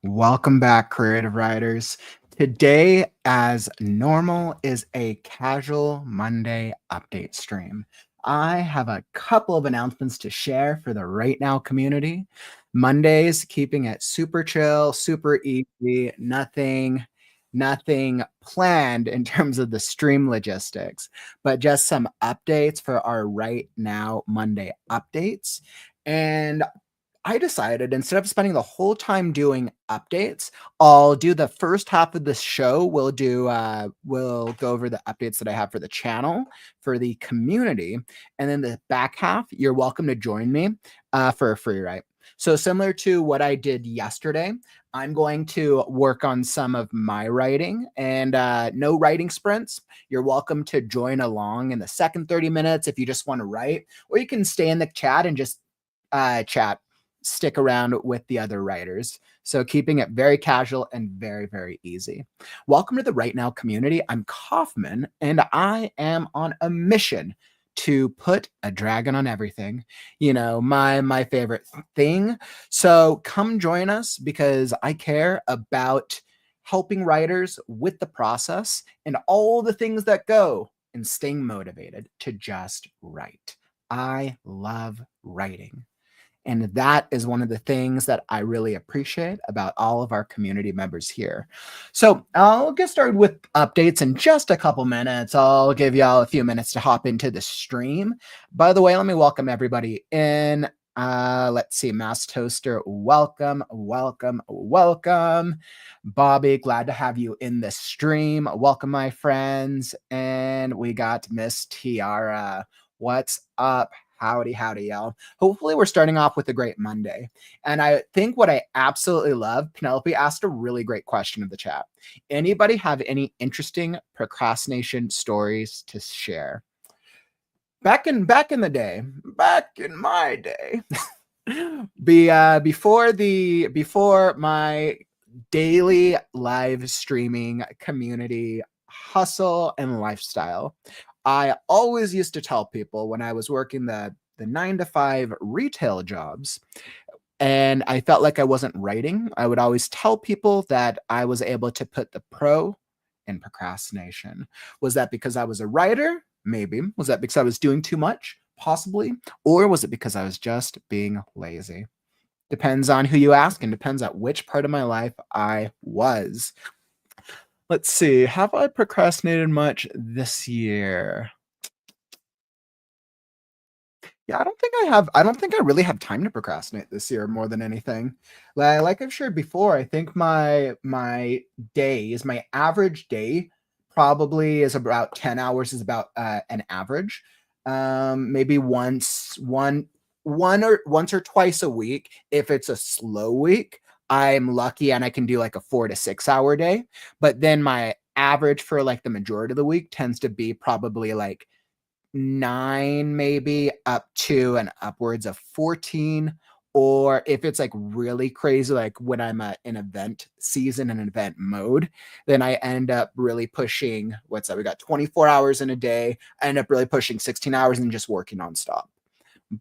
Welcome back, creative writers. Today, as normal, is a casual Monday update stream. I have a couple of announcements to share for the Right Now community. Mondays, keeping it super chill, super easy, nothing planned in terms of the stream logistics, but just some updates for our Right Now Monday updates. And I decided instead of spending the whole time doing updates, I'll do the first half of the show. We'll go over the updates that I have for the channel, for the community, and then the back half, you're welcome to join me for a free write. So similar to what I did yesterday, I'm going to work on some of my writing and no writing sprints. You're welcome to join along in the second 30 minutes if you just want to write, or you can stay in the chat and just chat, stick around with the other writers. So keeping it very casual and very, very easy. Welcome to the Right Now community. I'm Kaufman, and I am on a mission to put a dragon on everything. You know, my favorite thing. So come join us because I care about helping writers with the process and all the things that go in staying motivated to just write. I love writing. And that is one of the things that I really appreciate about all of our community members here. So I'll get started with updates in just a couple minutes. I'll give y'all a few minutes to hop into the stream. By the way, let me welcome everybody in. Let's see, Mass Toaster, welcome. Bobby, glad to have you in the stream. Welcome, my friends. And we got Miss Tiara. What's up? Howdy, y'all. Hopefully we're starting off with a great Monday. And I think what I absolutely love, Penelope asked a really great question in the chat. Anybody have any interesting procrastination stories to share? Back in my day, before my daily live streaming community hustle and lifestyle, I always used to tell people when I was working the 9-to-5 retail jobs and I felt like I wasn't writing, I would always tell people that I was able to put the pro in procrastination. Was that because I was a writer? Maybe. Was that because I was doing too much? Possibly. Or was it because I was just being lazy? Depends on who you ask and depends on which part of my life I was. Let's see. Have I procrastinated much this year? Yeah, I don't think I have. I don't think I really have time to procrastinate this year more than anything. Like I've shared before, I think my average day probably is about 10 hours is about an average. Maybe once or twice a week. If it's a slow week, I'm lucky and I can do like a 4 to 6 hour day. But then my average for like the majority of the week tends to be probably like 9, maybe up to and upwards of 14. Or if it's like really crazy, like when I'm in event season and event mode, then I end up really pushing, what's that? We got 24 hours in a day. I end up really pushing 16 hours and just working nonstop.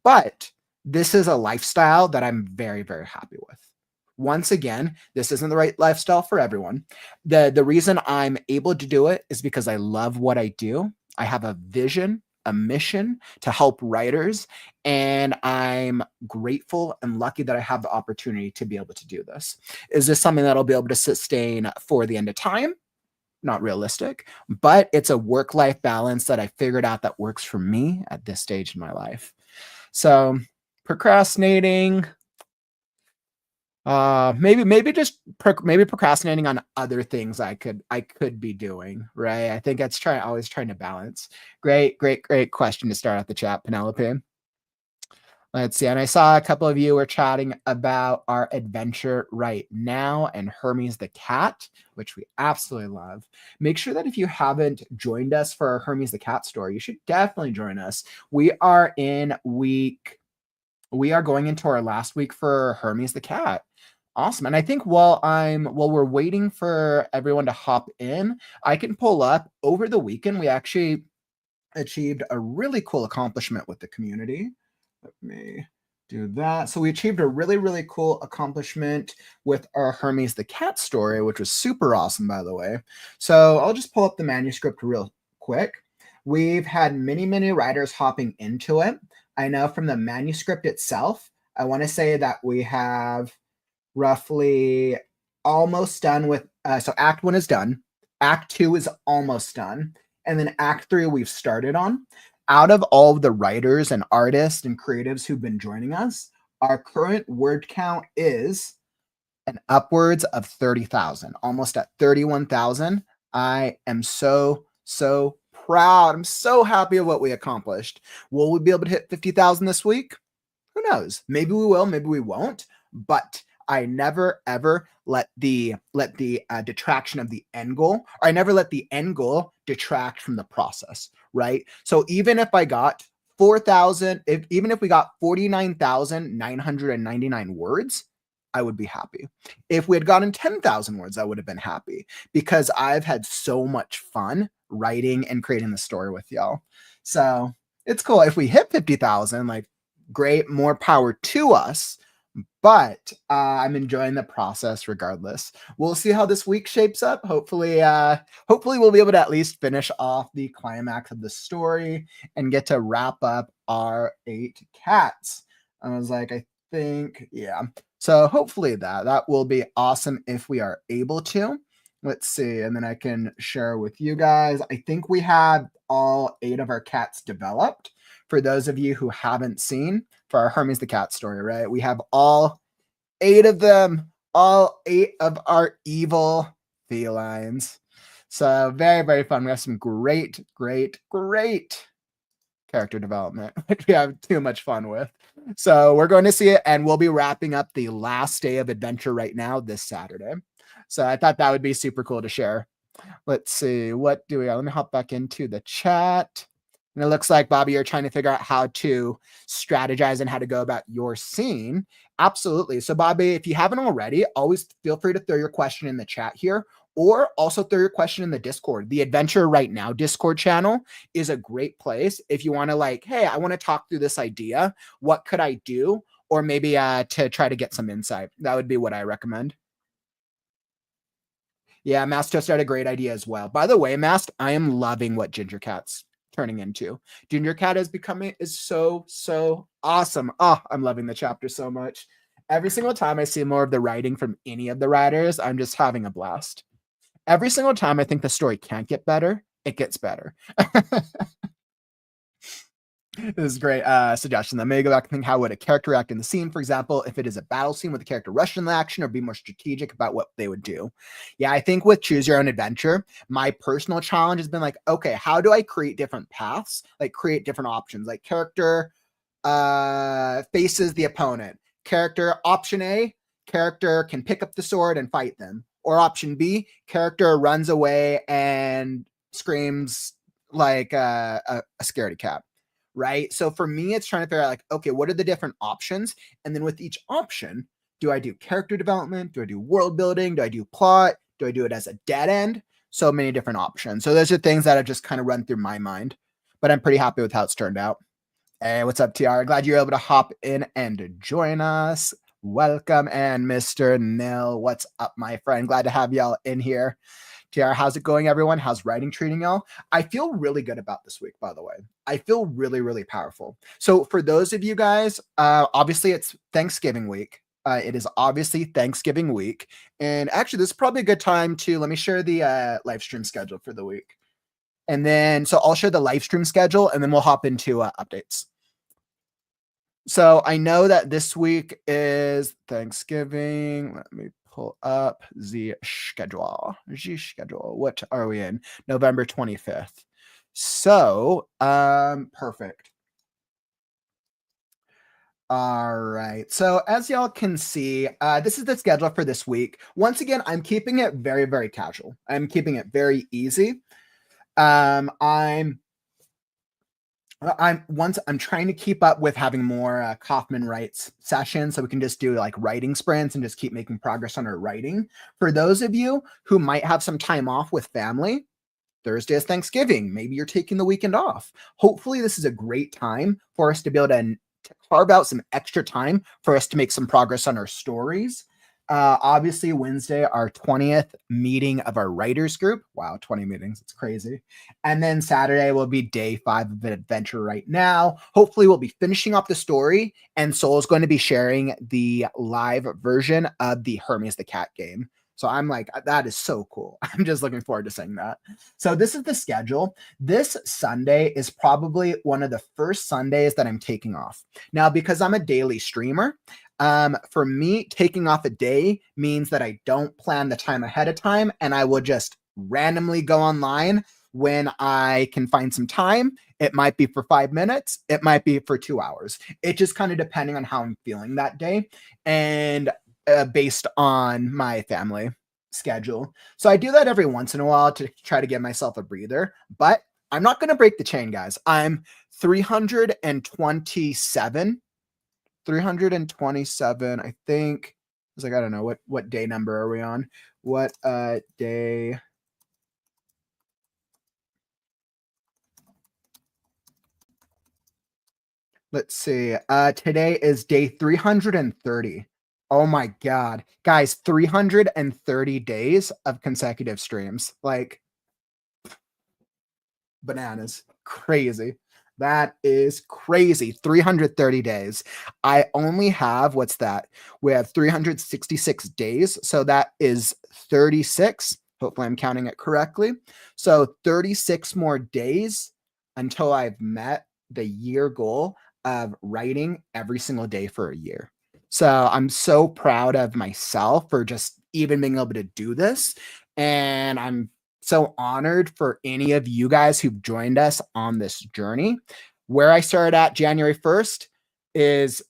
But this is a lifestyle that I'm very, very happy with. Once again, this isn't the right lifestyle for everyone. The reason I'm able to do it is because I love what I do. I have a vision, a mission to help writers, and I'm grateful and lucky that I have the opportunity to be able to do this. Is this something that I'll be able to sustain for the end of time? Not realistic, but it's a work-life balance that I figured out that works for me at this stage in my life. So procrastinating, maybe procrastinating on other things I could be doing, right? I think that's always trying to balance. Great question to start out the chat, Penelope. Let's see. And I saw a couple of you were chatting about our adventure right now and Hermes the cat, which we absolutely love. Make sure that if you haven't joined us for our Hermes the cat story, you should definitely join us. We are going into our last week for Hermes the cat. Awesome. And I think while we're waiting for everyone to hop in, I can pull up over the weekend. We actually achieved a really cool accomplishment with the community. Let me do that. So we achieved a really, really cool accomplishment with our Hermes the cat story, which was super awesome, by the way. So I'll just pull up the manuscript real quick. We've had many, many writers hopping into it. I know from the manuscript itself, I want to say that we have roughly almost done with, so Act 1 is done. Act 2 is almost done. And then Act 3 we've started on. Out of all of the writers and artists and creatives who've been joining us, our current word count is an upwards of 30,000, almost at 31,000. I am so, so proud. I'm so happy of what we accomplished. Will we be able to hit 50,000 this week? Who knows? Maybe we will, maybe we won't. But I never ever let the detraction of the end goal, or I never let the end goal detract from the process, right? So even if I got 4,000, even if we got 49,999 words, I would be happy. If we had gotten 10,000 words, I would have been happy, because I've had so much fun writing and creating the story with y'all. So it's cool. If we hit 50,000, like, great, more power to us. But I'm enjoying the process regardless. We'll see how this week shapes up. Hopefully we'll be able to at least finish off the climax of the story and get to wrap up our 8 cats. I was like, I think, yeah. So hopefully that will be awesome if we are able to. Let's see, and then I can share with you guys. I think we have all 8 of our cats developed. For those of you who haven't seen, for our Hermes the cat story, right? We have all 8 of them, all 8 of our evil felines. So very, very fun. We have some great character development, which we have too much fun with. So we're going to see it, and we'll be wrapping up the last day of adventure right now this Saturday. So I thought that would be super cool to share. Let's see, what do we got? Let me hop back into the chat. And it looks like, Bobby, you're trying to figure out how to strategize and how to go about your scene. Absolutely. So, Bobby, if you haven't already, always feel free to throw your question in the chat here, or also throw your question in the Discord. The Adventure Right Now Discord channel is a great place if you want to, like, hey, I want to talk through this idea. What could I do? Or maybe to try to get some insight. That would be what I recommend. Yeah, Mast just had a great idea as well. By the way, Mast, I am loving what Ginger Cat's turning into. Ginger Cat is so awesome. Oh, I'm loving the chapter so much. Every single time I see more of the writing from any of the writers, I'm just having a blast. Every single time I think the story can't get better, it gets better. This is a great suggestion. Then maybe go back and think, how would a character act in the scene? For example, if it is a battle scene, would the character rush in the action or be more strategic about what they would do? Yeah, I think with Choose Your Own Adventure, my personal challenge has been like, okay, how do I create different paths? Like create different options, like character faces the opponent. Character option A, character can pick up the sword and fight them. Or option B, character runs away and screams like a scaredy cat. Right? So for me, it's trying to figure out like, okay, what are the different options? And then with each option, do I do character development? Do I do world building? Do I do plot? Do I do it as a dead end? So many different options. So those are things that have just kind of run through my mind, but I'm pretty happy with how it's turned out. Hey, what's up, TR? Glad you're able to hop in and join us. Welcome. And Mr. Nil, what's up, my friend? Glad to have y'all in here. TR, how's it going, everyone? How's writing treating y'all? I feel really good about this week, by the way. I feel really powerful. So for those of you guys, obviously it's Thanksgiving week. It is obviously Thanksgiving week. And actually, this is probably a good time to, let me share the live stream schedule for the week. And then, so I'll share the live stream schedule and then we'll hop into updates. So I know that this week is Thanksgiving. Let me pull up the schedule. What are we in? November 25th. So, perfect. All right. So as y'all can see, this is the schedule for this week. Once again, I'm keeping it very casual. I'm keeping it very easy. I'm trying to keep up with having more Kaufman Writes sessions so we can just do like writing sprints and just keep making progress on our writing. For those of you who might have some time off with family, Thursday is Thanksgiving. Maybe you're taking the weekend off. Hopefully this is a great time for us to be able to to carve out some extra time for us to make some progress on our stories. Obviously, Wednesday, our 20th meeting of our writers group. Wow, 20 meetings. It's crazy. And then Saturday will be day 5 of an adventure right now. Hopefully, we'll be finishing up the story, and Soul is going to be sharing the live version of the Hermes the Cat game. So I'm like, that is so cool. I'm just looking forward to seeing that. So this is the schedule. This Sunday is probably one of the first Sundays that I'm taking off. Now, because I'm a daily streamer, for me, taking off a day means that I don't plan the time ahead of time, and I will just randomly go online when I can find some time. It might be for 5 minutes. It might be for 2 hours. It just kind of depending on how I'm feeling that day. And based on my family schedule. So I do that every once in a while to try to give myself a breather, but I'm not going to break the chain, guys. I'm 327, I think. It's like, I don't know, what day number are we on? What day? Let's see. Today is day 330. Oh my God. Guys, 330 days of consecutive streams. Like, bananas. Crazy. That is crazy. 330 days. I only have, what's that? We have 366 days. So that is 36. Hopefully I'm counting it correctly. So 36 more days until I've met the year goal of writing every single day for a year. So I'm so proud of myself for just even being able to do this. And I'm so honored for any of you guys who've joined us on this journey. Where I started at January 1st is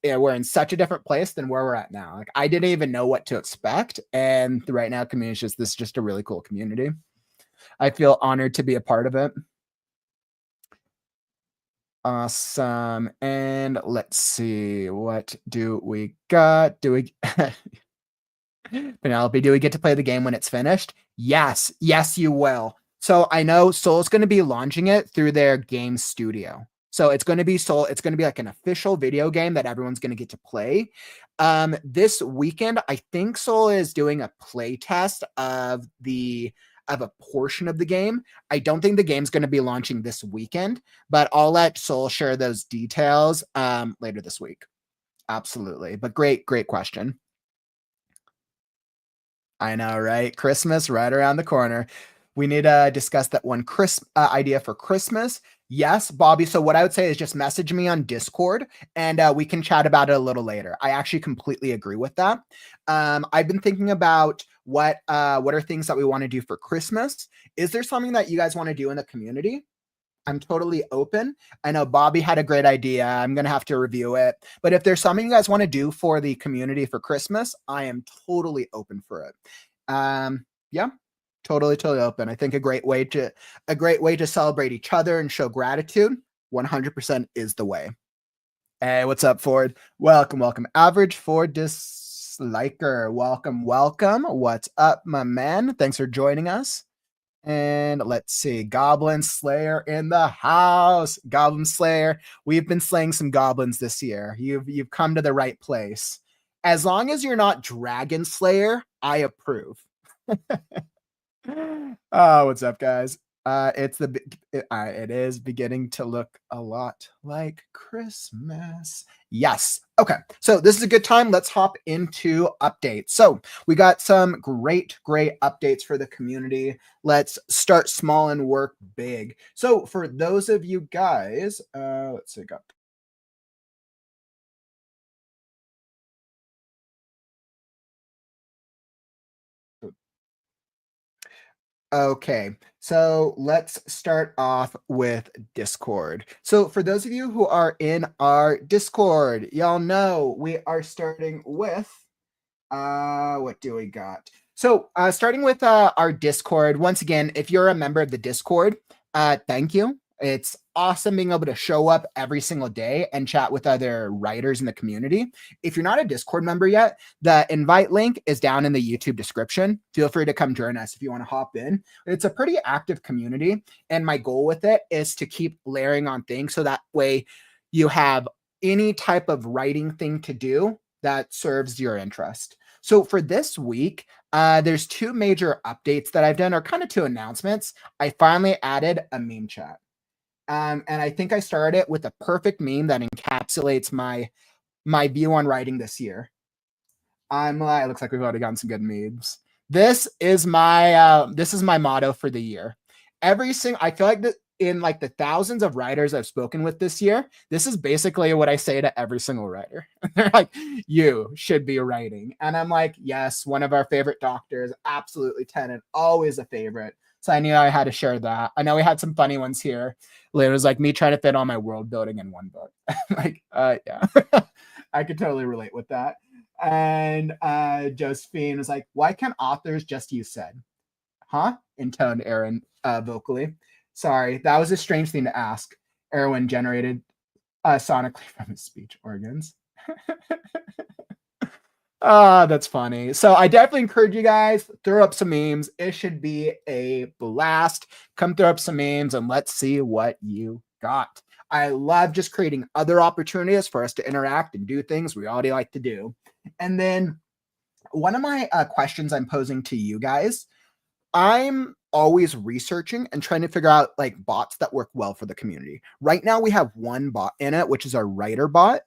we're in such a different place than where we're at now. Like, I didn't even know what to expect. And the WriteNow Community is just a really cool community. I feel honored to be a part of it. Awesome. And let's see, what do we got? Do we Penelope, do we get to play the game when it's finished? Yes, you will. So I know Soul's going to be launching it through their game studio. So it's going to be Soul. It's going to be like an official video game that everyone's going to get to play. This weekend, I think Soul is doing a play test of a portion of the game. I don't think the game's going to be launching this weekend, but I'll let Soul share those details later this week. Absolutely. But great question. I know, right? Christmas right around the corner. We need to discuss that one idea for Christmas. Yes, Bobby. So what I would say is just message me on Discord and we can chat about it a little later. I actually completely agree with that. I've been thinking about what are things that we want to do for Christmas. Is there something that you guys want to do in the community? I'm totally open. I know Bobby had a great idea. I'm going to have to review it. But if there's something you guys want to do for the community for Christmas, I am totally open for it. Yeah, totally open. I think a great way to celebrate each other and show gratitude 100% is the way. Hey, what's up, Ford? Welcome. Average Ford disliker. Welcome. What's up, my man? Thanks for joining us. And let's see, Goblin Slayer in the house. Goblin Slayer, we've been slaying some goblins this year. You've come to the right place. As long as you're not Dragon Slayer, I approve. Oh, what's up, guys? It is beginning to look a lot like Christmas. Yes. Okay. So this is a good time. Let's hop into updates. So we got some great updates for the community. Let's start small and work big. So for those of you guys, let's see, got Okay, so let's start off with Discord. So for those of you who are in our Discord, y'all know we are starting with, what do we got? So starting with our Discord, once again, if you're a member of the Discord, thank you. It's awesome being able to show up every single day and chat with other writers in the community. If you're not a Discord member yet, the invite link is down in the YouTube description. Feel free to come join us if you want to hop in. It's a pretty active community, and my goal with it is to keep layering on things so that way you have any type of writing thing to do that serves your interest. So for this week, there's 2 major updates that I've done, or kind of 2 announcements. I finally added a meme chat. And I think I started it with a perfect meme that encapsulates my view on writing this year. It looks like we've already gotten some good memes. This is my motto for the year. I feel like that in like the thousands of writers I've spoken with this year, this is basically what I say to every single writer. They're like, you should be writing. And I'm like, yes, one of our favorite doctors, absolutely Tennant, always a favorite. So I knew I had to share that. I know we had some funny ones here. It was like me trying to fit all my world building in one book. Like, yeah, I could totally relate with that. And Josephine was like, why can't authors just use said? Huh? Intoned Aaron vocally. Sorry, that was a strange thing to ask. Erwin generated sonically from his speech organs. That's funny. So I definitely encourage you guys, throw up some memes. It should be a blast. Come throw up some memes and let's see what you got. I love just creating other opportunities for us to interact and do things we already like to do. And then one of my questions I'm posing to you guys, I'm always researching and trying to figure out like bots that work well for the community. Right now we have one bot in it, which is our writer bot.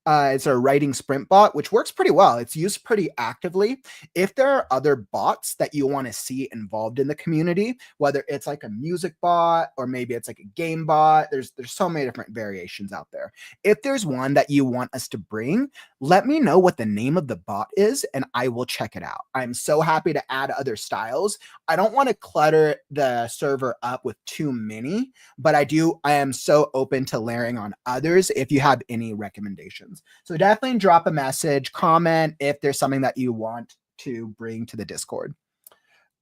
It's a writing sprint bot, which works pretty well. It's used pretty actively. If there are other bots that you want to see involved in the community, whether it's like a music bot or maybe it's like a game bot, there's so many different variations out there. If there's one that you want us to bring, let me know what the name of the bot is and I will check it out. I'm so happy to add other styles. I don't want to clutter the server up with too many, but I am so open to layering on others if you have any recommendations. So definitely drop a message, comment if there's something that you want to bring to the Discord.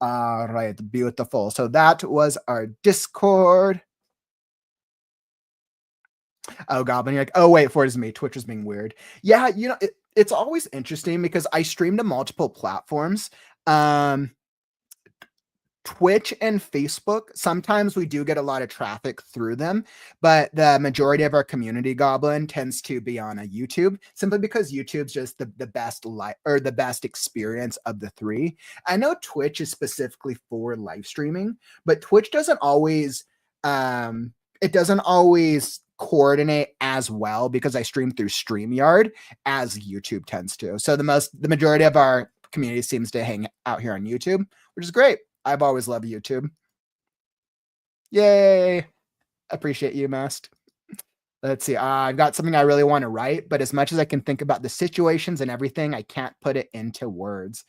All right, beautiful. So that was our Discord. Oh, Goblin, you're like, oh, wait, for it is me. Twitch is being weird. Yeah, it's always interesting because I stream to multiple platforms. Twitch and Facebook, sometimes we do get a lot of traffic through them, but the majority of our community, Goblin, tends to be on a YouTube, simply because YouTube's just the best the best experience of the 3. I know Twitch is specifically for live streaming, but Twitch doesn't always coordinate as well because I stream through StreamYard as YouTube tends to. So the majority of our community seems to hang out here on YouTube, which is great. I've always loved YouTube. Yay. Appreciate you, Mast. Let's see. I've got something I really want to write, but as much as I can think about the situations and everything, I can't put it into words.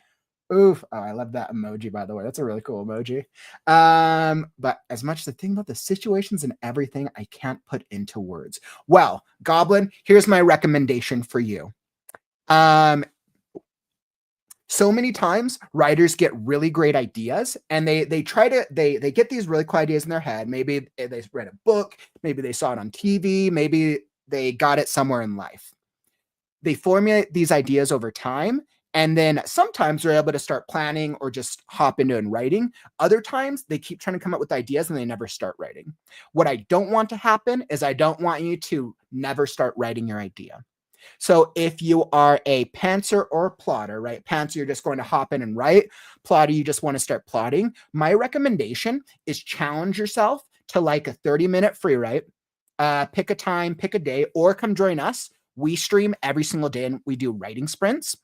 Oof. Oh, I love that emoji, by the way. That's a really cool emoji. But as much as I think about the situations and everything, I can't put into words. Well, Goblin, here's my recommendation for you. So many times writers get really great ideas and they get these really cool ideas in their head. Maybe they read a book, maybe they saw it on TV, maybe they got it somewhere in life. They formulate these ideas over time, and then sometimes they're able to start planning or just hop into and writing. Other times they keep trying to come up with ideas and they never start writing. What I don't want to happen is I don't want you to never start writing your idea. So if you are a pantser or a plotter, right? Pantser, you're just going to hop in and write. Plotter, you just want to start plotting. My recommendation is challenge yourself to like a 30-minute free write. Pick a time, pick a day, or come join us. We stream every single day and we do writing sprints.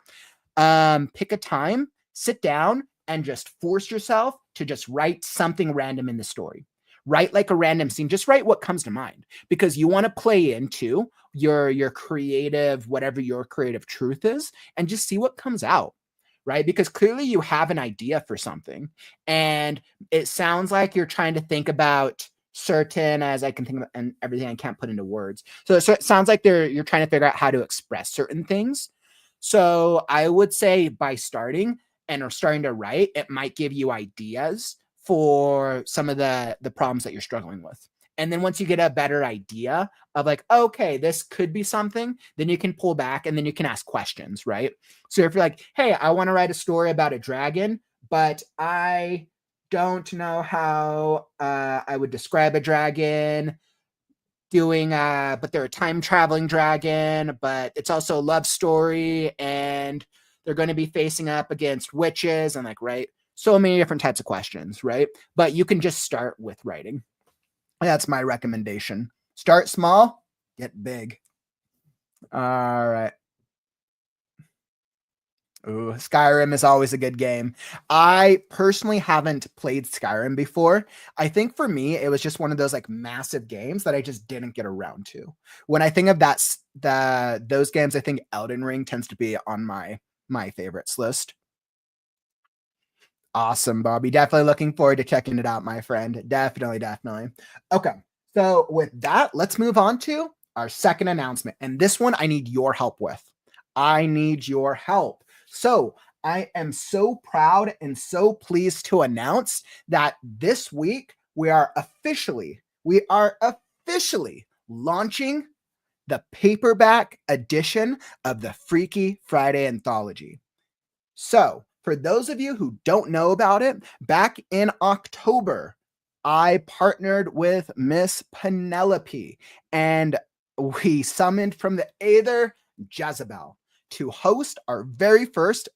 Pick a time, sit down, and just force yourself to just write something random in the story. Write like a random scene. Just write what comes to mind, because you want to play into your creative, whatever your creative truth is, and just see what comes out, right? Because clearly you have an idea for something, and it sounds like you're trying to think about certain, as I can think of, and everything I can't put into words. So it sounds like you're trying to figure out how to express certain things. So I would say by starting or starting to write, it might give you ideas for some of the problems that you're struggling with. And then once you get a better idea of like, okay, this could be something, then you can pull back and then you can ask questions, right? So if you're like, hey, I want to write a story about a dragon, but I don't know how I would describe a dragon. doing but they're a time traveling dragon, but it's also a love story, and they're going to be facing up against witches and like, right, so many different types of questions, right? But you can just start with writing. That's my recommendation. Start small, get big. All right. Ooh, Skyrim is always a good game. I personally haven't played Skyrim before. I think for me, it was just one of those like massive games that I just didn't get around to. When I think of those games, I think Elden Ring tends to be on my favorites list. Awesome, Bobby. Definitely looking forward to checking it out, my friend. Definitely, definitely. Okay. So with that, let's move on to our second announcement. And this one I need your help with. I need your help. So I am so proud and so pleased to announce that this week we are officially launching the paperback edition of the Freaky Friday anthology. So, for those of you who don't know about it, back in October, I partnered with Miss Penelope and we summoned from the Aether Jezebel to host our very first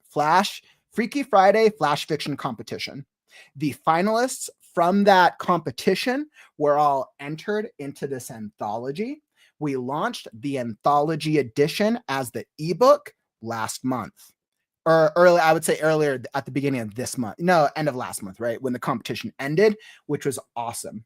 Freaky Friday Flash Fiction competition. The finalists from that competition were all entered into this anthology. We launched the anthology edition as the ebook last month, or early, I would say earlier at the beginning of this month. No, end of last month, right? When the competition ended, which was awesome.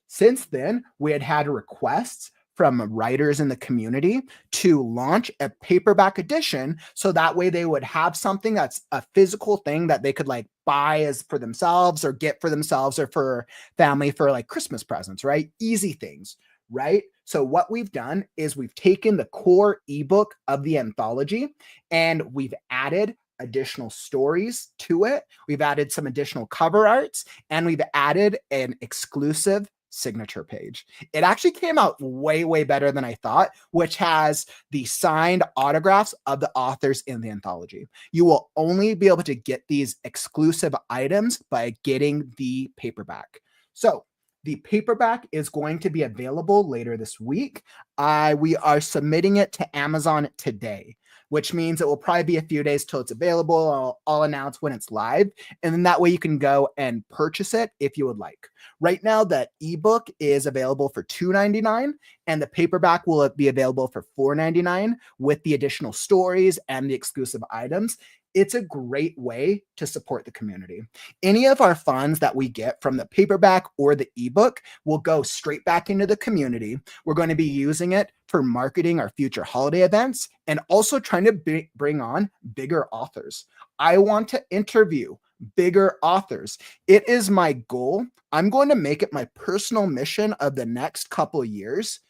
Since then, we had requests from writers in the community to launch a paperback edition so that way they would have something that's a physical thing that they could like buy as for themselves or get for themselves or for family for like Christmas presents, right? Easy things, right? So what we've done is we've taken the core ebook of the anthology and we've added additional stories to it. We've added some additional cover arts and we've added an exclusive signature page. It actually came out way, way better than I thought, which has the signed autographs of the authors in the anthology. You will only be able to get these exclusive items by getting the paperback. So the paperback is going to be available later this week. We are submitting it to Amazon today, which means it will probably be a few days till it's available. I'll announce when it's live. And then that way you can go and purchase it if you would like. Right now, the ebook is available for $2.99 and the paperback will be available for $4.99 with the additional stories and the exclusive items. It's a great way to support the community. Any of our funds that we get from the paperback or the ebook will go straight back into the community. We're going to be using it for marketing our future holiday events and also trying to bring on bigger authors. I want to interview bigger authors. It is my goal. I'm going to make it my personal mission of the next couple years.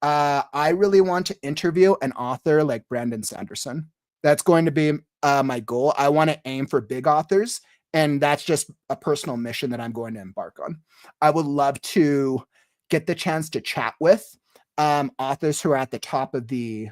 I really want to interview an author like Brandon Sanderson. That's going to be my goal. I want to aim for big authors, and that's just a personal mission that I'm going to embark on. I would love to get the chance to chat with authors who are at the top of the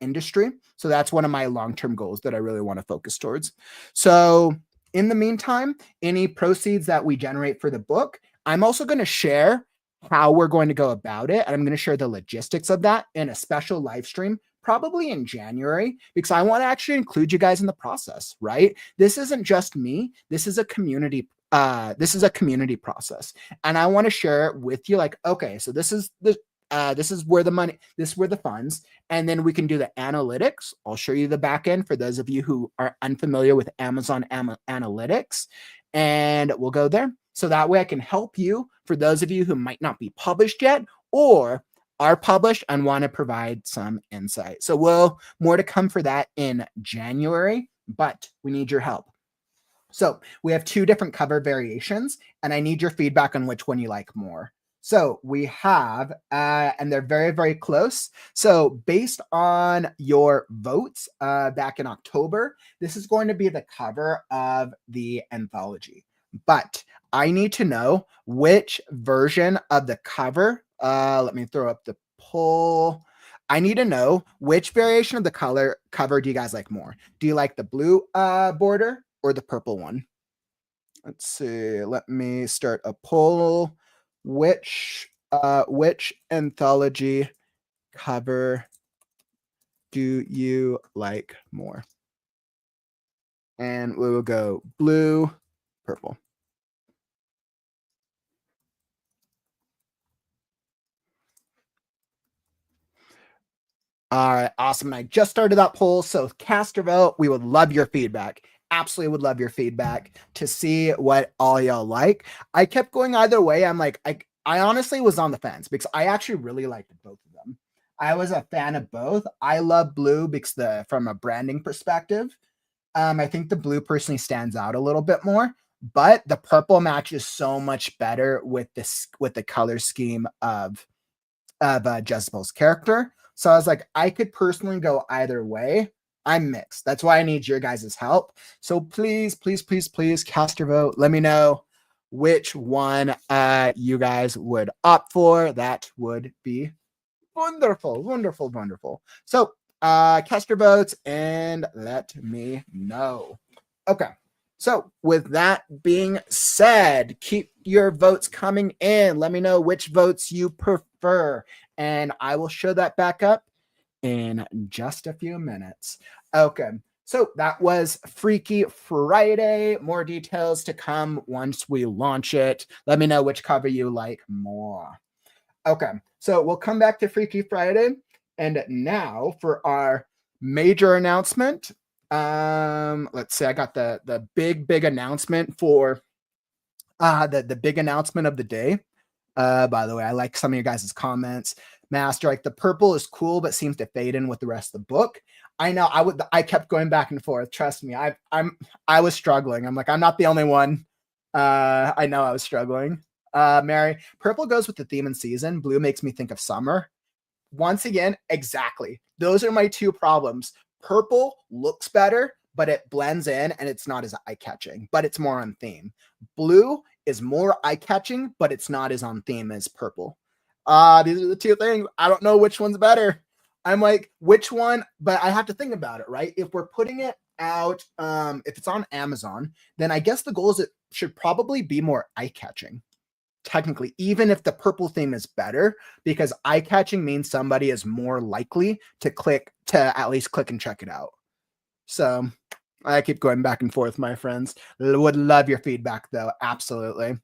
industry. So that's one of my long-term goals that I really want to focus towards. So in the meantime, any proceeds that we generate for the book, I'm also going to share how we're going to go about it. And I'm going to share the logistics of that in a special live stream, probably in January, because I want to actually include you guys in the process, right? This isn't just me. This is a community. This is a community process. And I want to share it with you like, okay, so this is where the money, this is where the funds, and then we can do the analytics. I'll show you the back end for those of you who are unfamiliar with Amazon analytics, and we'll go there. So that way I can help you for those of you who might not be published yet or are published and want to provide some insight. So more to come for that in January, but we need your help. So we have two different cover variations, and I need your feedback on which one you like more. So we have, and they're very, very close. So based on your votes back in October, this is going to be the cover of the anthology. But I need to know which version of the cover. Let me throw up the poll. I need to know which variation of the cover do you guys like more? Do you like the blue border or the purple one? Let's see. Let me start a poll. Which Which anthology cover do you like more? And we will go blue, purple. All right, awesome. And I just started that poll, so cast your vote. We would love your feedback. Absolutely would love your feedback to see what all y'all like. I kept going either way. I'm like, I honestly was on the fence because I actually really liked both of them. I was a fan of both. I love blue because from a branding perspective, I think the blue personally stands out a little bit more, but the purple matches so much better with the color scheme of Jezebel's character. So I was like, I could personally go either way. I'm mixed. That's why I need your guys' help. So please, please, please, please cast your vote. Let me know which one you guys would opt for. That would be wonderful, wonderful, wonderful. So cast your votes and let me know. Okay. So with that being said, keep your votes coming in. Let me know which votes you prefer, and I will show that back up in just a few minutes. Okay. So that was Freaky Friday. More details to come once we launch it. Let me know which cover you like more. Okay, so we'll come back to Freaky Friday. And now for our major announcement. Let's see, I got the big announcement for the big announcement of the day. By the way, I like some of your guys' comments. Master, like the purple is cool, but seems to fade in with the rest of the book. I know I kept going back and forth. Trust me, I was struggling. I'm like, I'm not the only one. I know I was struggling. Mary, purple goes with the theme and season. Blue makes me think of summer. Once again, exactly. Those are my two problems. Purple looks better, but it blends in and it's not as eye-catching, but it's more on theme. Blue is more eye-catching, but it's not as on theme as purple. These are the two things. I don't know which one's better. I'm like, which one? But I have to think about it, right? If we're putting it out, if it's on Amazon, then I guess the goal is it should probably be more eye-catching. Technically, even if the purple theme is better, because eye-catching means somebody is more likely to at least click and check it out. So I keep going back and forth, my friends. Would love your feedback though. Absolutely.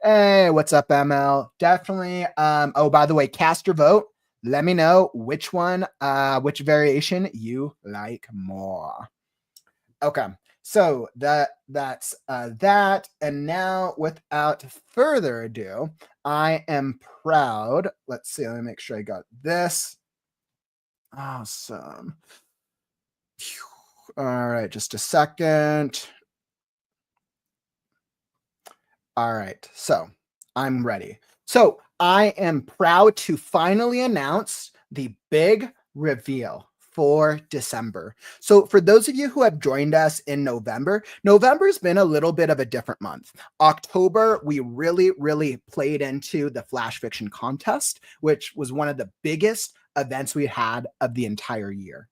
Hey, what's up, ML? Definitely. Oh, by the way, cast your vote. Let me know which which variation you like more. Okay. So that's that. And now, without further ado, I am proud. Let's see. Let me make sure I got this. Awesome. All right, just a second. All right, so I'm ready. So I am proud to finally announce the big reveal for December. So for those of you who have joined us in November, November's been a little bit of a different month. October, we really played into the Flash Fiction Contest, which was one of the biggest events we had of the entire year.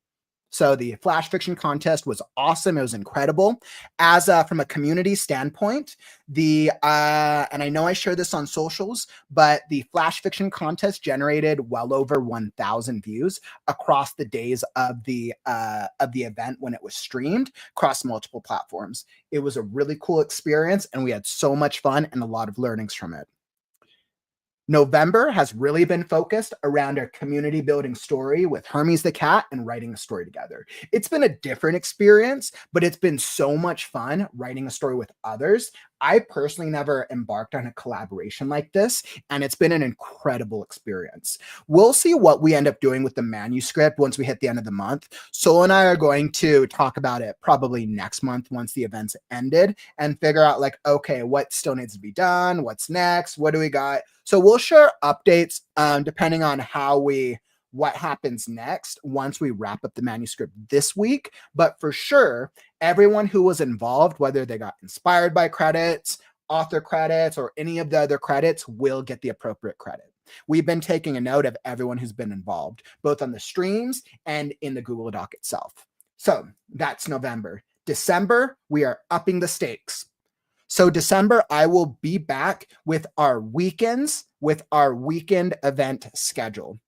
So the Flash Fiction Contest was awesome. It was incredible. As from a community standpoint, and I know I share this on socials, but the Flash Fiction Contest generated well over 1,000 views across the days of the event when it was streamed across multiple platforms. It was a really cool experience, and we had so much fun and a lot of learnings from it. November has really been focused around our community building story with Hermes the cat and writing a story together. It's been a different experience, but it's been so much fun writing a story with others. I personally never embarked on a collaboration like this, and it's been an incredible experience. We'll see what we end up doing with the manuscript once we hit the end of the month. Sol and I are going to talk about it probably next month once the event's ended and figure out like, okay, what still needs to be done? What's next? What do we got? So we'll share updates depending on what happens next once we wrap up the manuscript this week. But for sure, everyone who was involved, whether they got inspired by credits, author credits, or any of the other credits, will get the appropriate credit. We've been taking a note of everyone who's been involved, both on the streams and in the Google Doc itself. So that's November. December, we are upping the stakes. So December, I will be back with our weekends, with our weekend event schedule.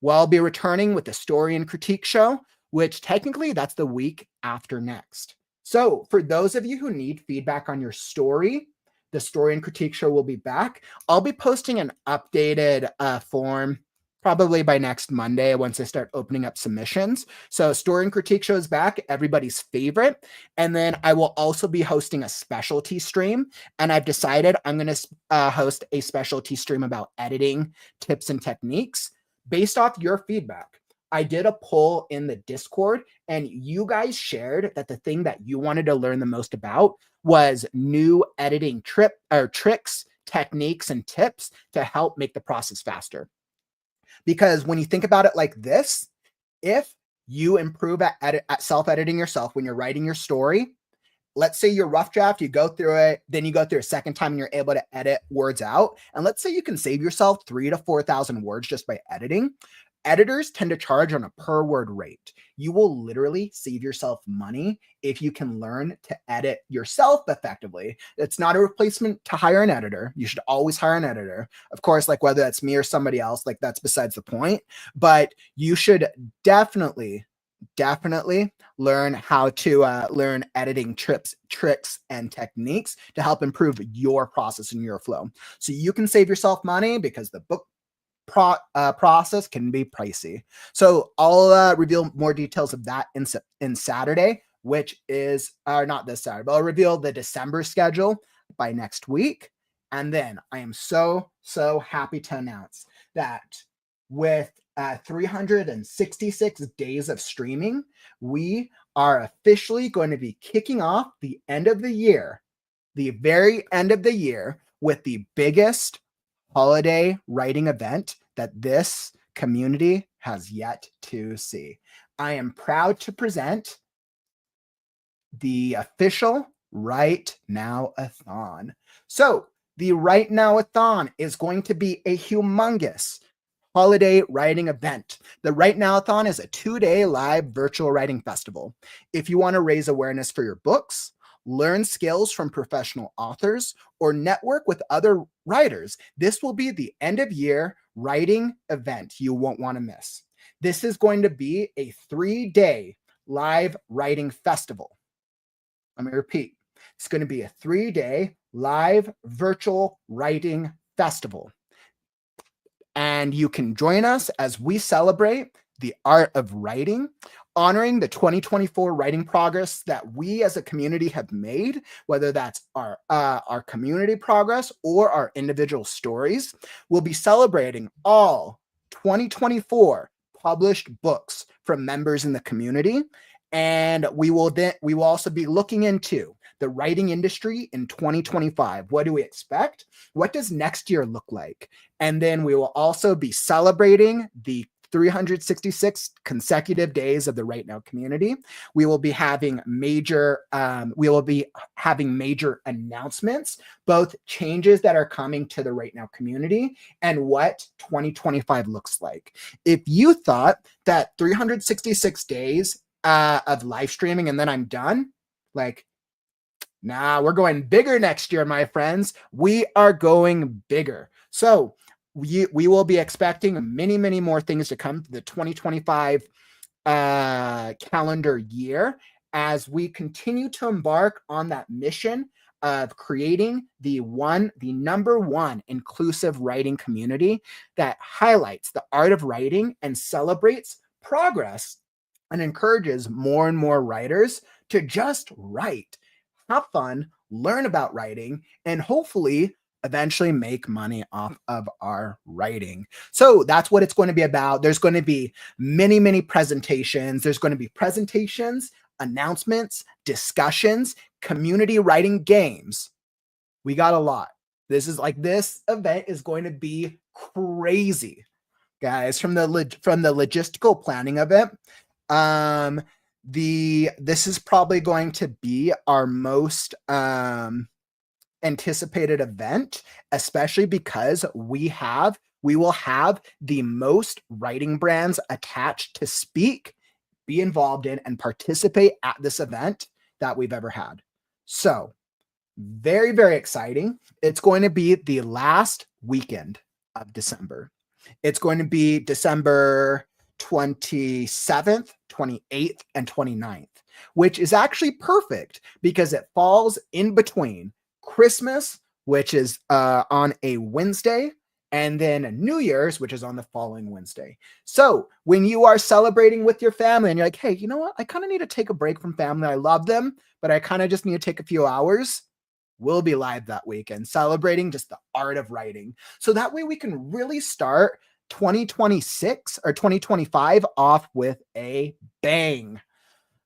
Well, I'll be returning with the story and critique show, which technically that's the week after next. So for those of you who need feedback on your story, the story and critique show will be back. I'll be posting an updated form probably by next Monday once I start opening up submissions. So story and critique show is back, everybody's favorite. And then I will also be hosting a specialty stream. And I've decided I'm going to host a specialty stream about editing tips and techniques based off your feedback. I did a poll in the Discord and you guys shared that the thing that you wanted to learn the most about was new editing tricks, techniques, and tips to help make the process faster. Because when you think about it like this, if you improve at self-editing yourself when you're writing your story, let's say your rough draft, you go through it, then you go through a second time and you're able to edit words out. And let's say you can save yourself 3,000 to 4,000 words just by editing. Editors tend to charge on a per word rate. You will literally save yourself money if you can learn to edit yourself effectively. It's not a replacement to hire an editor. You should always hire an editor. Of course, like whether that's me or somebody else, like that's besides the point. But you should definitely learn how to learn editing tricks and techniques to help improve your process and your flow. So you can save yourself money because the book process can be pricey. So I'll reveal more details of that in Saturday, which is not this Saturday, but I'll reveal the December schedule by next week. And then I am so happy to announce that with 366 days of streaming, we are officially going to be kicking off the end of the year, the very end of the year, with the biggest holiday writing event that this community has yet to see. I am proud to present the official WriteNow-a-thon. So the WriteNow-a-thon is going to be a humongous holiday writing event. The WriteNow-a-thon is a 2-day live virtual writing festival. If you want to raise awareness for your books, learn skills from professional authors, or network with other writers, this will be the end of year writing event you won't want to miss. This is going to be a 3-day live writing festival. Let me repeat. It's going to be a 3-day live virtual writing festival. And you can join us as we celebrate the art of writing, honoring the 2024 writing progress that we as a community have made, whether that's our community progress or our individual stories. We'll be celebrating all 2024 published books from members in the community. And we will also be looking into the writing industry in 2025. What do we expect? What does next year look like? And then we will also be celebrating the 366 consecutive days of the WriteNow community. We will be having major announcements, both changes that are coming to the WriteNow community and what 2025 looks like. If you thought that 366 days of live streaming and then I'm done, like, nah, we're going bigger next year, my friends. We are going bigger. So we will be expecting many more things to come to the 2025 calendar year as we continue to embark on that mission of creating the number one inclusive writing community that highlights the art of writing and celebrates progress and encourages more and more writers to just write, have fun, learn about writing, and hopefully eventually make money off of our writing. So that's what it's going to be about. There's going to be many presentations. There's going to be presentations, announcements, discussions, community writing games. We got a lot. This event is going to be crazy, guys. From the logistical planning of it, this is probably going to be our most anticipated event, especially because we will have the most writing brands attached to speak, be involved in, and participate at this event that we've ever had. So Very, very exciting. It's going to be the last weekend of December. It's going to be December 27th, 28th, and 29th, which is actually perfect because it falls in between Christmas, which is on a Wednesday, and then New Year's, which is on the following Wednesday. So when you are celebrating with your family and you're like, hey, you know what? I kind of need to take a break from family. I love them, but I kind of just need to take a few hours. We'll be live that weekend celebrating just the art of writing. So that way we can really start 2026 or 2025 off with a bang.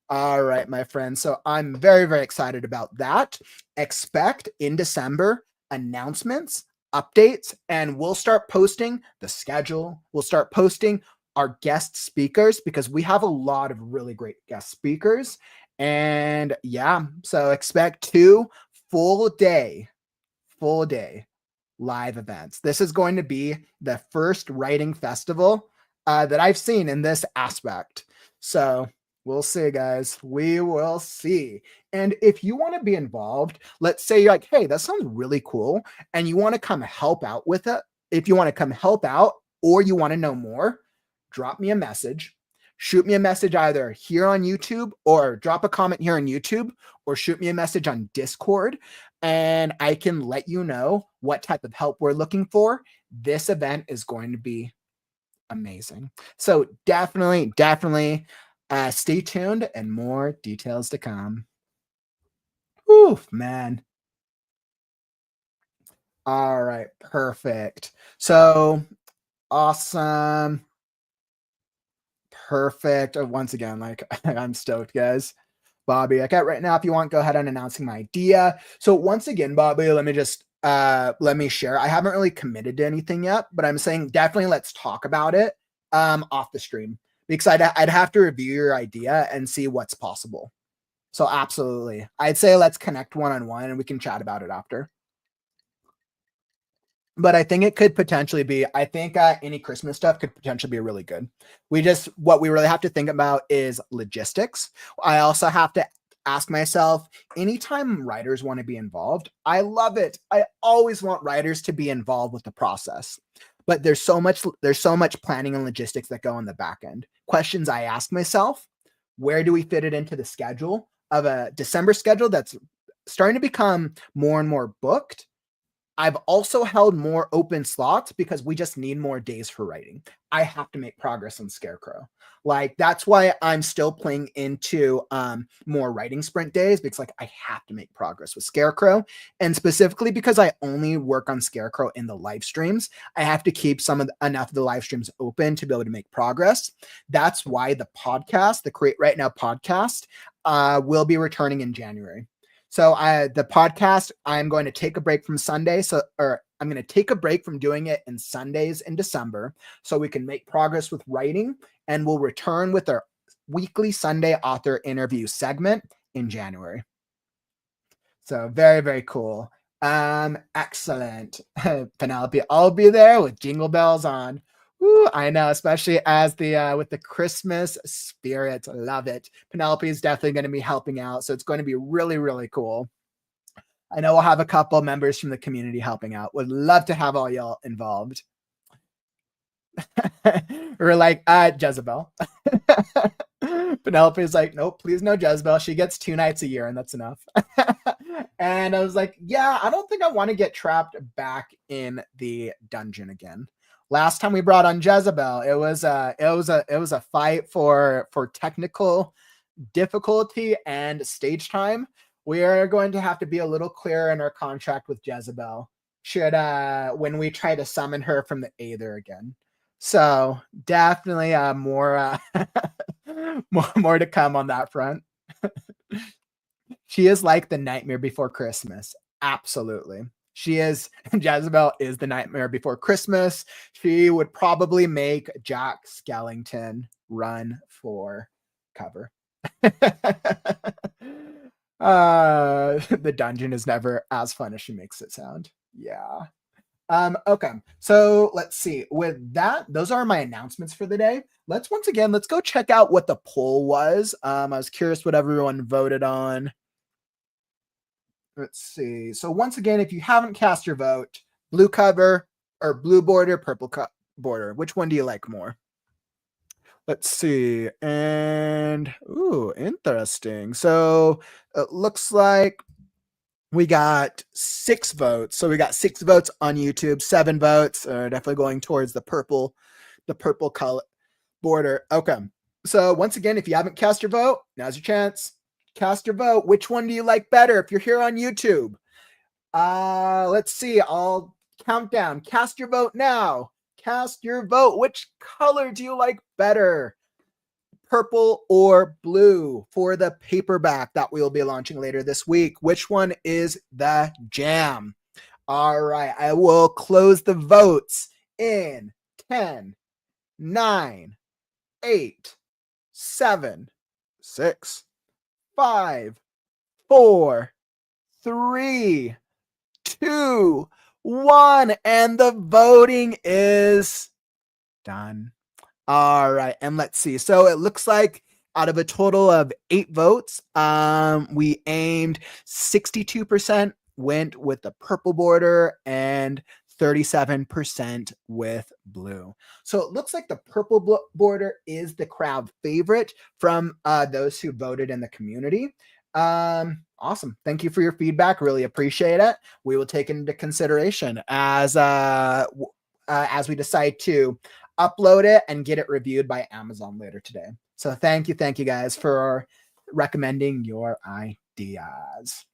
All right, my friends. So I'm very, very excited about that. Expect in December announcements, updates, and we'll start posting the schedule. We'll start posting our guest speakers because we have a lot of really great guest speakers. And yeah, so expect 2 full day live events. This is going to be the first writing festival that I've seen in this aspect. So we'll see, guys. We will see. And if you want to be involved, let's say you're like, hey, that sounds really cool, and you want to come help out with it. If you want to come help out or you want to know more, drop me a message. Shoot me a message either here on YouTube or drop a comment here on YouTube or shoot me a message on Discord and I can let you know what type of help we're looking for. This event is going to be amazing. So definitely stay tuned and more details to come. Whew, man. All right, perfect. So awesome. Perfect. Once again, like I'm stoked, guys. Bobby, like right now, if you want, go ahead and announcing my idea. So once again, Bobby, let me just let me share. I haven't really committed to anything yet, but I'm saying definitely let's talk about it off the stream because I'd have to review your idea and see what's possible. So absolutely. I'd say let's connect one-on-one and we can chat about it after. But I think it could potentially be, I think any Christmas stuff could potentially be really good. What we really have to think about is logistics. I also have to ask myself, anytime writers want to be involved, I love it. I always want writers to be involved with the process. But there's so much planning and logistics that go on the back end. Questions I ask myself, where do we fit it into the schedule of a December schedule that's starting to become more and more booked? I've also held more open slots because we just need more days for writing. I have to make progress on Scarecrow. Like that's why I'm still playing into more writing sprint days because like I have to make progress with Scarecrow. And specifically because I only work on Scarecrow in the live streams, I have to keep enough of the live streams open to be able to make progress. That's why the podcast, the Create Right Now podcast, will be returning in January. So the podcast, I'm going to take a break from Sunday. Or I'm going to take a break from doing it in Sundays in December so we can make progress with writing, and we'll return with our weekly Sunday author interview segment in January. So very, very cool. Excellent. Penelope, I'll be there with jingle bells on. Ooh, I know, especially as the with the Christmas spirit. Love it. Penelope is definitely going to be helping out, so it's going to be really, really cool. I know we'll have a couple members from the community helping out. Would love to have all y'all involved. We're like, Jezebel. Penelope is like, nope, please no Jezebel. She gets 2 nights a year, and that's enough. And I was like, yeah, I don't think I want to get trapped back in the dungeon again. Last time we brought on Jezebel, it was a fight for technical difficulty and stage time. We are going to have to be a little clearer in our contract with Jezebel should when we try to summon her from the Aether again. So definitely more more to come on that front. She is like the Nightmare Before Christmas. Absolutely. She is, Jezebel is the Nightmare Before Christmas. She would probably make Jack Skellington run for cover. The dungeon is never as fun as she makes it sound. Yeah. Okay. So let's see. With that, those are my announcements for the day. Let's go check out what the poll was. I was curious what everyone voted on. Let's see. So once again, if you haven't cast your vote, blue cover or blue border, purple border, which one do you like more? Let's see. And, ooh, interesting. So it looks like we got 6 votes. So we got 6 votes on YouTube, 7 votes are definitely going towards the purple color border. Okay. So once again, if you haven't cast your vote, now's your chance. Cast your vote. Which one do you like better if you're here on YouTube? Let's see. I'll count down. Cast your vote now. Cast your vote. Which color do you like better? Purple or blue for the paperback that we will be launching later this week? Which one is the jam? All right. I will close the votes in 10, 9, 8, 7, 6, 5, 4, 3, 2, 1. And the voting is done. All right. And let's see. So it looks like out of a total of 8 votes, we aimed 62% went with the purple border and 37% with blue. So it looks like the purple border is the favorite from those who voted in the community. Awesome. Thank you for your feedback. Really appreciate it. We will take into consideration as we decide to upload it and get it reviewed by Amazon later today. So thank you guys for recommending your ideas.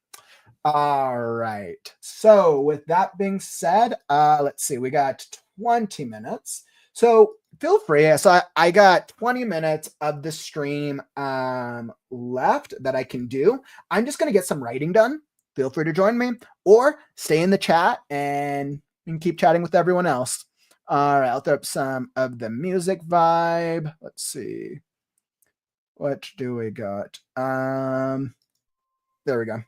All right. So with that being said, let's see, we got 20 minutes. So feel free. So I got 20 minutes of the stream left that I can do. I'm just going to get some writing done. Feel free to join me or stay in the chat and keep chatting with everyone else. All right, I'll throw up some of the music vibe. Let's see. What do we got? There we go.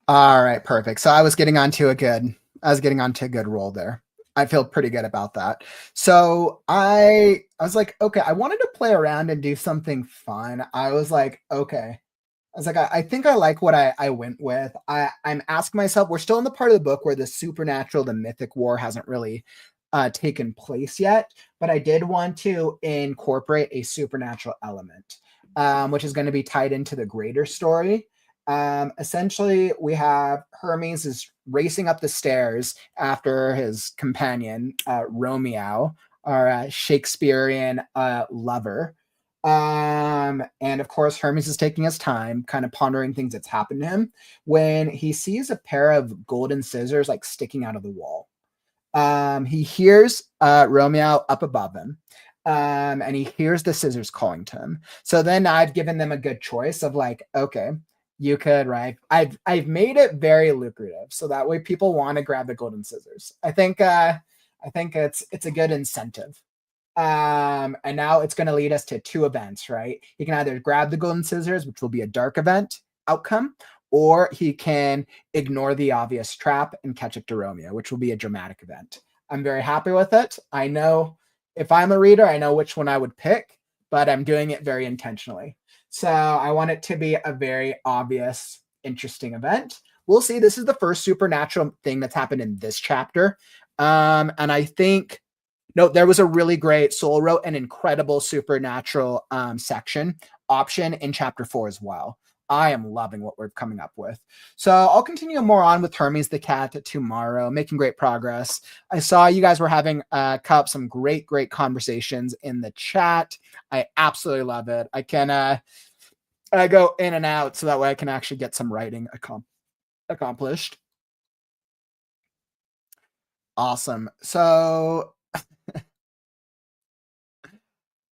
All right, perfect. So I was getting onto a good roll there. I feel pretty good about that. So I was like, okay, I wanted to play around and do something fun. I was like, okay. I was like, I think I like what I went with. I'm asking myself, we're still in the part of the book where the supernatural, the mythic war hasn't really taken place yet, but I did want to incorporate a supernatural element, which is going to be tied into the greater story. Essentially, we have Hermes is racing up the stairs after his companion, Romeo, our Shakespearean lover. And of course, Hermes is taking his time, kind of pondering things that's happened to him when he sees a pair of golden scissors like sticking out of the wall. He hears Romeo up above him, and he hears the scissors calling to him. So then I've given them a good choice of like, okay, you could, right? I've made it very lucrative, so that way people want to grab the golden scissors. I think it's a good incentive. And now it's going to lead us to two events, right? He can either grab the golden scissors, which will be a dark event outcome, or he can ignore the obvious trap and catch up to Romeo, which will be a dramatic event. I'm very happy with it. I know if I'm a reader, I know which one I would pick, but I'm doing it very intentionally. So I want it to be a very obvious, interesting event. We'll see. This is the first supernatural thing that's happened in this chapter. And I think no, there was a really great Soul wrote an incredible supernatural section option in chapter 4 as well. I am loving what we're coming up with. So I'll continue more on with Hermes the cat tomorrow, making great progress. I saw you guys were having some great conversations in the chat. I absolutely love it. I can I go in and out so that way I can actually get some writing accomplished. Awesome. So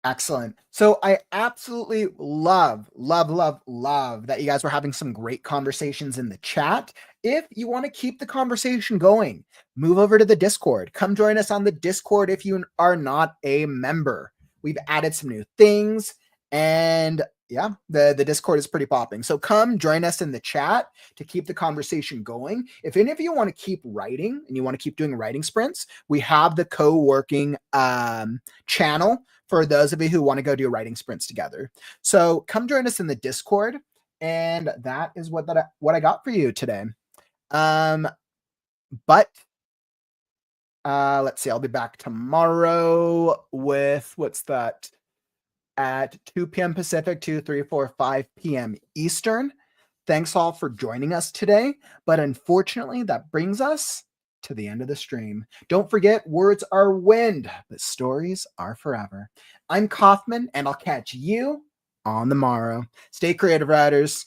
excellent. So I absolutely love that you guys were having some great conversations in the chat. If you want to keep the conversation going, move over to the Discord. Come join us on the Discord if you are not a member. We've added some new things, and yeah, the Discord is pretty popping. So come join us in the chat to keep the conversation going. If any of you want to keep writing and you want to keep doing writing sprints, we have the co-working channel for those of you who want to go do writing sprints together. So come join us in the Discord, and that is what I got for you today. But let's see, I'll be back tomorrow with what's that? At 2 p.m. Pacific, 2, 3, 4, 5 p.m. Eastern. Thanks all for joining us today. But unfortunately, that brings us to the end of the stream. Don't forget, words are wind, but stories are forever. I'm Kaufman, and I'll catch you on the morrow. Stay creative, writers.